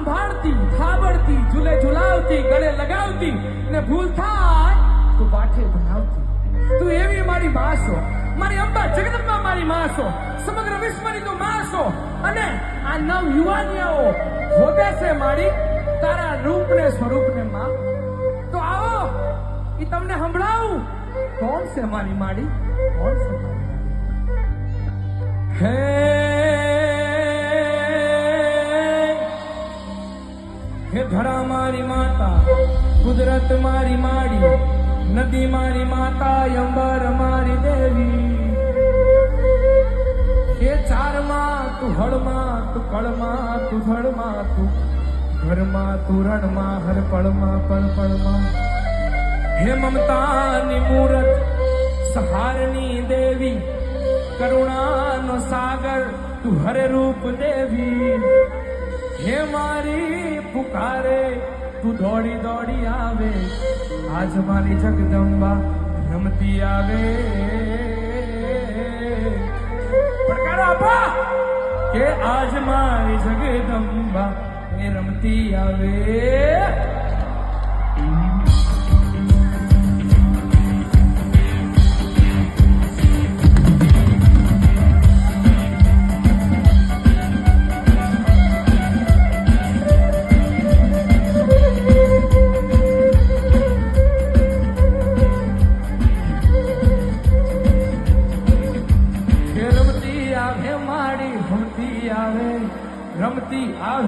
સંભાળતી, થાબડતી, ઝૂલે ઝુલાવતી, ગળે લગાવતી ને ભૂલ થાય તો પાઠે ભણાવતી. તું એવી મારી માં છો, મારી અંબા જગદંબા મારી માં છો, સમગ્ર વિશ્વની તું માં છો. અને આ નવ યુવાનીઓ ભોગે છે મારી તારા રૂપને સ્વરૂપને માં. તો આવો ઈ તમને સંભળાવું. કોણ છે મારી માડી? કોણ છે મારી માડી? હે હે ધરા મારી માતા, કુદરત મારી માડી, નદી મારી માતા, અંબર મારી દેવી. હે ચારમાં તું હળમાં, તું કળમાં, તું ધળમાં, તું ઘરમાં, તું રણમાં, હર પળમાં, પળ પળમાં. હે મમતાની મૂરત, સહારની દેવી, કરુણાનો સાગર, તું હરે રૂપ દેવી. હે મારી પુકારે તું દોડી દોડી આવે, આજ મારી જગદંબા રમતી આવે. પડકારો આપો કે આજ મારી જગદંબા એ રમતી આવે.